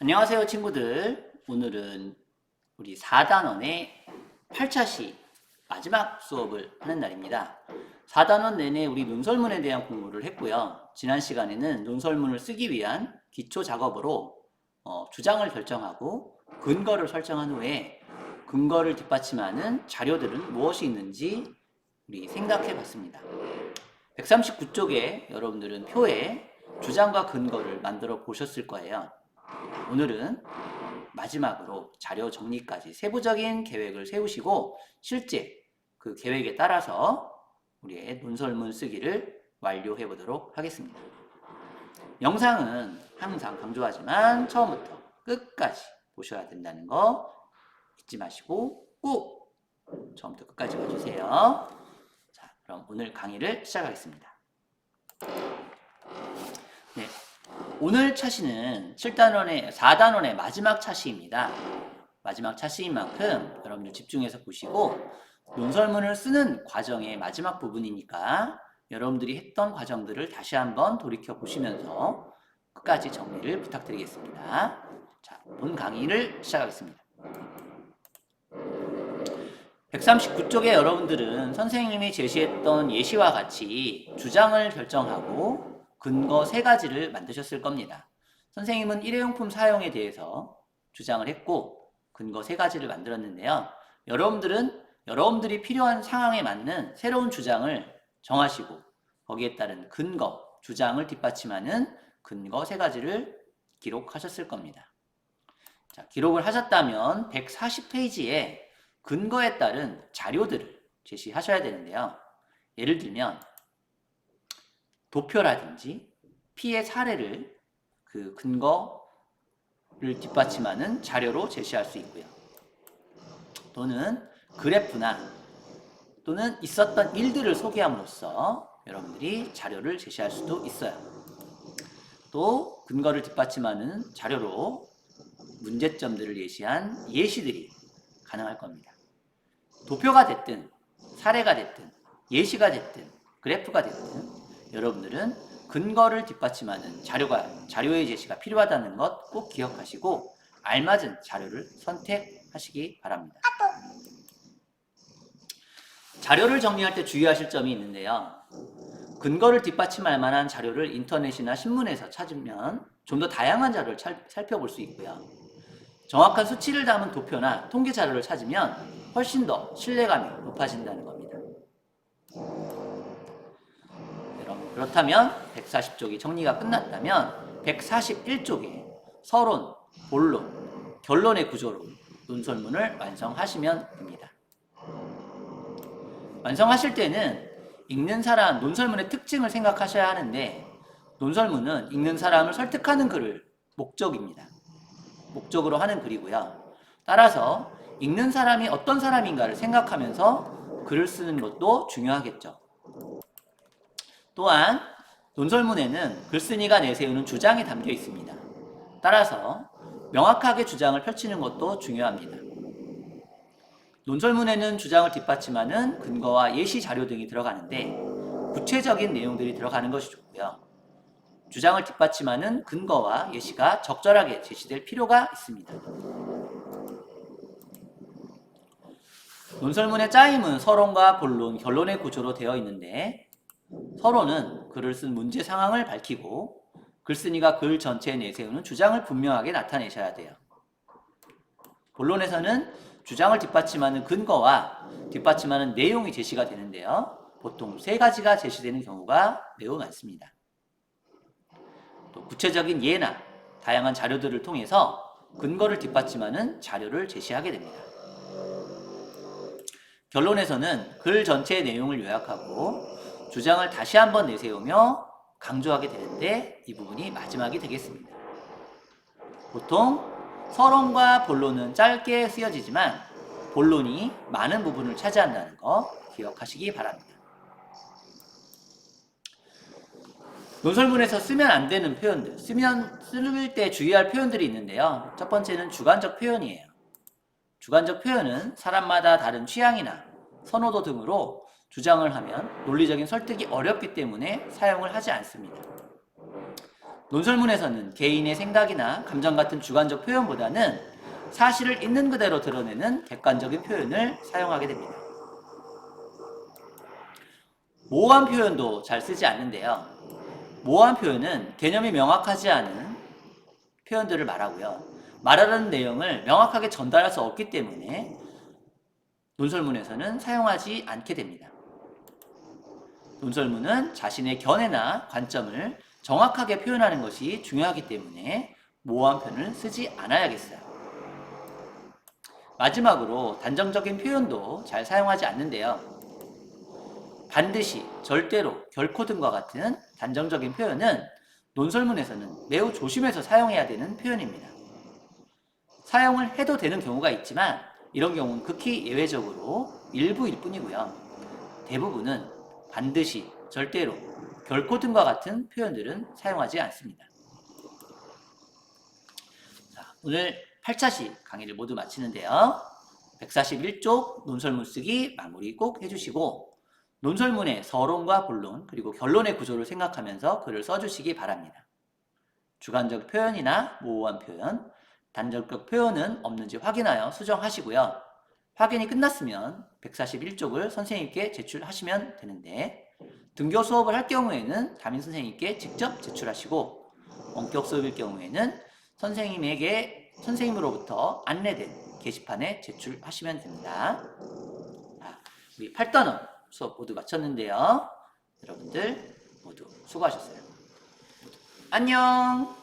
안녕하세요 친구들. 오늘은 우리 4단원의 8차시 마지막 수업을 하는 날입니다. 4단원 내내 우리 논설문에 대한 공부를 했고요. 지난 시간에는 논설문을 쓰기 위한 기초 작업으로 주장을 결정하고 근거를 설정한 후에 근거를 뒷받침하는 자료들은 무엇이 있는지 우리 생각해 봤습니다. 139쪽에 여러분들은 표에 주장과 근거를 만들어 보셨을 거예요. 오늘은 마지막으로 자료 정리까지 세부적인 계획을 세우시고 실제 그 계획에 따라서 우리의 논설문 쓰기를 완료해 보도록 하겠습니다. 영상은 항상 강조하지만 처음부터 끝까지 보셔야 된다는 거 잊지 마시고 꼭 처음부터 끝까지 봐주세요. 자, 그럼 오늘 강의를 시작하겠습니다. 네. 오늘 차시는 4단원의 마지막 차시입니다. 마지막 차시인 만큼 여러분들 집중해서 보시고 논설문을 쓰는 과정의 마지막 부분이니까 여러분들이 했던 과정들을 다시 한번 돌이켜 보시면서 끝까지 정리를 부탁드리겠습니다. 자, 본 강의를 시작하겠습니다. 139쪽에 여러분들은 선생님이 제시했던 예시와 같이 주장을 결정하고 근거 3가지를 만드셨을 겁니다. 선생님은 일회용품 사용에 대해서 주장을 했고 근거 3가지를 만들었는데요. 여러분들은 여러분들이 필요한 상황에 맞는 새로운 주장을 정하시고 거기에 따른 근거, 주장을 뒷받침하는 근거 3가지를 기록하셨을 겁니다. 자, 기록을 하셨다면 140페이지에 근거에 따른 자료들을 제시하셔야 되는데요. 예를 들면 도표라든지 피해 사례를 그 근거를 뒷받침하는 자료로 제시할 수 있고요. 또는 그래프나 또는 있었던 일들을 소개함으로써 여러분들이 자료를 제시할 수도 있어요. 또 근거를 뒷받침하는 자료로 문제점들을 예시한 예시들이 가능할 겁니다. 도표가 됐든 사례가 됐든 예시가 됐든 그래프가 됐든 여러분들은 근거를 뒷받침하는 자료의 제시가 필요하다는 것 꼭 기억하시고 알맞은 자료를 선택하시기 바랍니다. 자료를 정리할 때 주의하실 점이 있는데요. 근거를 뒷받침할 만한 자료를 인터넷이나 신문에서 찾으면 좀 더 다양한 자료를 살펴볼 수 있고요. 정확한 수치를 담은 도표나 통계 자료를 찾으면 훨씬 더 신뢰감이 높아진다는 겁니다. 그렇다면 140쪽이 정리가 끝났다면 141쪽에 서론, 본론, 결론의 구조로 논설문을 완성하시면 됩니다. 완성하실 때는 읽는 사람, 논설문의 특징을 생각하셔야 하는데 논설문은 읽는 사람을 설득하는 글을 목적으로 하는 글이고요. 따라서 읽는 사람이 어떤 사람인가를 생각하면서 글을 쓰는 것도 중요하겠죠. 또한 논설문에는 글쓴이가 내세우는 주장이 담겨 있습니다. 따라서 명확하게 주장을 펼치는 것도 중요합니다. 논설문에는 주장을 뒷받침하는 근거와 예시 자료 등이 들어가는데 구체적인 내용들이 들어가는 것이 좋고요. 주장을 뒷받침하는 근거와 예시가 적절하게 제시될 필요가 있습니다. 논설문의 짜임은 서론과 본론, 결론의 구조로 되어 있는데 서론은 글을 쓴 문제 상황을 밝히고 글쓴이가 글 전체에 내세우는 주장을 분명하게 나타내셔야 돼요. 본론에서는 주장을 뒷받침하는 근거와 뒷받침하는 내용이 제시가 되는데요. 보통 3가지가 제시되는 경우가 매우 많습니다. 또 구체적인 예나 다양한 자료들을 통해서 근거를 뒷받침하는 자료를 제시하게 됩니다. 결론에서는 글 전체의 내용을 요약하고 주장을 다시 한번 내세우며 강조하게 되는데 이 부분이 마지막이 되겠습니다. 보통 서론과 본론은 짧게 쓰여지지만 본론이 많은 부분을 차지한다는 거 기억하시기 바랍니다. 논설문에서 쓰면 안 되는 표현들, 쓸 때 주의할 표현들이 있는데요. 첫 번째는 주관적 표현이에요. 주관적 표현은 사람마다 다른 취향이나 선호도 등으로 주장을 하면 논리적인 설득이 어렵기 때문에 사용을 하지 않습니다. 논설문에서는 개인의 생각이나 감정 같은 주관적 표현보다는 사실을 있는 그대로 드러내는 객관적인 표현을 사용하게 됩니다. 모호한 표현도 잘 쓰지 않는데요. 모호한 표현은 개념이 명확하지 않은 표현들을 말하고요. 말하는 내용을 명확하게 전달할 수 없기 때문에 논설문에서는 사용하지 않게 됩니다. 논설문은 자신의 견해나 관점을 정확하게 표현하는 것이 중요하기 때문에 모호한 표현을 쓰지 않아야겠어요. 마지막으로 단정적인 표현도 잘 사용하지 않는데요. 반드시, 절대로, 결코 등과 같은 단정적인 표현은 논설문에서는 매우 조심해서 사용해야 되는 표현입니다. 사용을 해도 되는 경우가 있지만 이런 경우는 극히 예외적으로 일부일 뿐이고요. 대부분은 반드시, 절대로, 결코 등과 같은 표현들은 사용하지 않습니다. 자, 오늘 8차시 강의를 모두 마치는데요. 141쪽 논설문 쓰기 마무리 꼭 해주시고 논설문의 서론과 본론 그리고 결론의 구조를 생각하면서 글을 써주시기 바랍니다. 주관적 표현이나 모호한 표현, 단정적 표현은 없는지 확인하여 수정하시고요. 확인이 끝났으면 141쪽을 선생님께 제출하시면 되는데 등교 수업을 할 경우에는 담임 선생님께 직접 제출하시고 원격 수업일 경우에는 선생님으로부터 안내된 게시판에 제출하시면 됩니다. 자, 우리 8단원 수업 모두 마쳤는데요. 여러분들 모두 수고하셨어요. 안녕!